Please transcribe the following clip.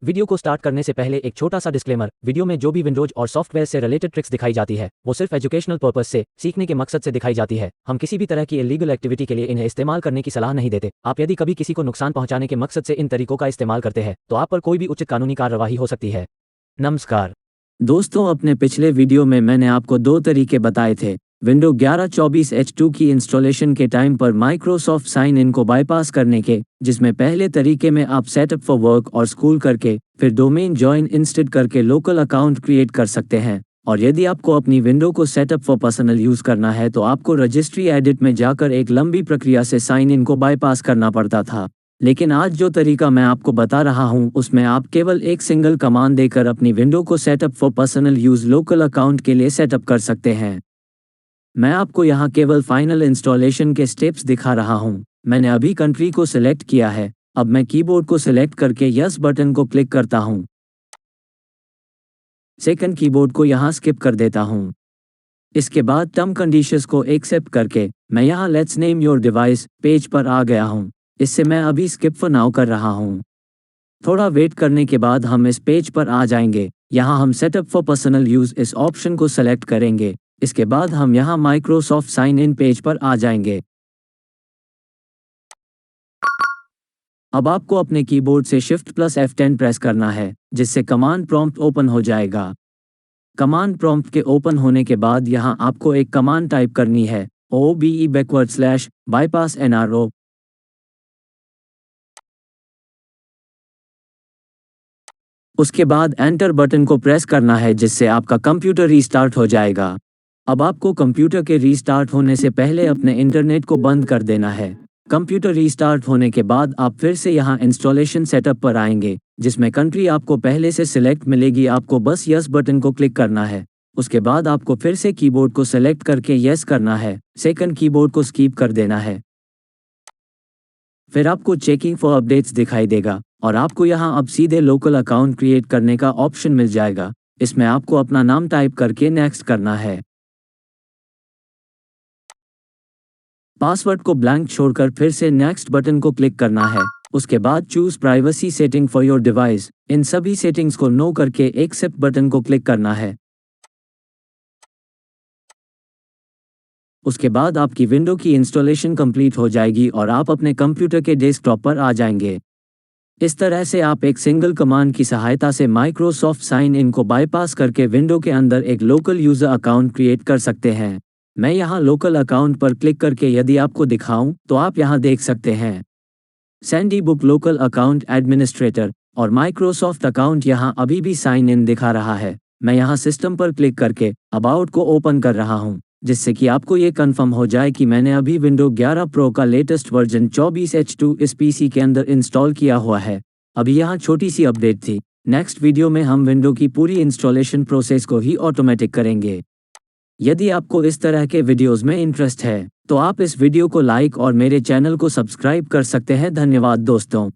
Video को start करने से पहले एक छोटा सा डिस्क्लेमर। वीडियो में जो भी विंडोज और सॉफ्टवेयर से रिलेटेड ट्रिक्स दिखाई जाती है वो सिर्फ एजुकेशनल पर्पस से, सीखने के मकसद से दिखाई जाती है। हम किसी भी तरह की इलीगल एक्टिविटी के लिए इन्हें इस्तेमाल करने की सलाह नहीं देते। आप यदि कभी किसी को नुकसान पहुंचाने के मकसद से इन तरीकों का इस्तेमाल करते हैं तो आप पर कोई भी उचित कानूनी कार्रवाई हो सकती है। नमस्कार दोस्तों, अपने पिछले वीडियो में मैंने आपको दो तरीके बताए थे विंडो 1124H2 की इंस्टॉलेशन के टाइम पर माइक्रोसॉफ्ट साइन इन को बाईपास करने के, जिसमें पहले तरीके में आप सेटअप फॉर वर्क और स्कूल करके फिर डोमेन ज्वाइन इंस्टेड करके लोकल अकाउंट क्रिएट कर सकते हैं। और यदि आपको अपनी विंडो को सेटअप फॉर पर्सनल यूज करना है तो आपको रजिस्ट्री एडिट में जाकर एक लंबी प्रक्रिया से साइन इन को बाईपास करना पड़ता था। लेकिन आज जो तरीका मैं आपको बता रहा हूं उसमें आप केवल एक सिंगल कमांड देकर अपनी विंडो को setup for personal use local account के लिए सेटअप कर सकते हैं। मैं आपको यहां केवल फाइनल इंस्टॉलेशन के स्टेप्स दिखा रहा हूं। मैंने अभी कंट्री को सिलेक्ट किया है। अब मैं कीबोर्ड को सिलेक्ट करके यस बटन को क्लिक करता हूं। सेकंड कीबोर्ड को यहां स्किप कर देता हूं। इसके बाद टर्म कंडीशंस को एक्सेप्ट करके मैं यहां let's name your device page पर आ गया हूं। इससे मैं अभी स्किप फॉर नाउ कर रहा हूं। थोड़ा वेट करने के बाद हम इस पेज पर आ जाएंगे। यहां हम सेटअप फॉर पर्सनल यूज इस ऑप्शन को सेलेक्ट करेंगे। इसके बाद हम यहां माइक्रोसॉफ्ट साइन इन पेज पर आ जाएंगे। अब आपको अपने कीबोर्ड से Shift+F10 प्रेस करना है, जिससे कमांड प्रॉम्प्ट ओपन हो जाएगा। कमांड प्रॉम्प्ट के ओपन होने के बाद यहां आपको एक कमांड टाइप करनी है, OBE/bypass NRO। उसके बाद एंटर बटन को प्रेस करना है, जिससे आपका कंप्यूटर रीस्टार्ट हो जाएगा। अब आपको कंप्यूटर के रीस्टार्ट होने से पहले अपने इंटरनेट को बंद कर देना है। कंप्यूटर रीस्टार्ट होने के बाद आप फिर से यहाँ इंस्टॉलेशन सेटअप पर आएंगे, जिसमें कंट्री आपको पहले से सिलेक्ट मिलेगी। आपको बस यस बटन को क्लिक करना है। उसके बाद आपको फिर से कीबोर्ड को सिलेक्ट करके यस करना है। सेकंड कीबोर्ड को स्किप कर देना है। फिर आपको चेकिंग फॉर अपडेट्स दिखाई देगा और आपको यहाँ अब सीधे लोकल अकाउंट क्रिएट करने का ऑप्शन मिल जाएगा। इसमें आपको अपना नाम टाइप करके नेक्स्ट करना है। पासवर्ड को ब्लैंक छोड़कर फिर से नेक्स्ट बटन को क्लिक करना है। उसके बाद choose privacy setting for your device. इन सभी सेटिंग्स को नो करके एक्सेप्ट बटन को क्लिक करना है। उसके बाद आपकी विंडो की इंस्टॉलेशन कंप्लीट हो जाएगी और आप अपने कंप्यूटर के डेस्कटॉप पर आ जाएंगे। इस तरह से आप एक सिंगल कमांड की सहायता से माइक्रोसॉफ्ट साइन इन को बाईपास करके विंडो के अंदर एक लोकल यूजर अकाउंट क्रिएट कर सकते हैं। मैं यहां लोकल अकाउंट पर क्लिक करके यदि आपको दिखाऊं तो आप यहां देख सकते हैं Sandy book local account administrator और माइक्रोसॉफ्ट अकाउंट यहां अभी भी साइन इन दिखा रहा है। मैं यहां सिस्टम पर क्लिक करके अबाउट को ओपन कर रहा हूं, जिससे कि आपको ये कंफर्म हो जाए कि मैंने अभी विंडो 11 प्रो का लेटेस्ट वर्जन 24H2 इस पीसी के अंदर इंस्टॉल किया हुआ है। अभी यहाँ छोटी सी अपडेट थी। नेक्स्ट वीडियो में हम विंडो की पूरी इंस्टॉलेशन प्रोसेस को ही ऑटोमेटिक करेंगे। यदि आपको इस तरह के वीडियोस में इंटरेस्ट है तो आप इस वीडियो को लाइक और मेरे चैनल को सब्सक्राइब कर सकते हैं। धन्यवाद दोस्तों।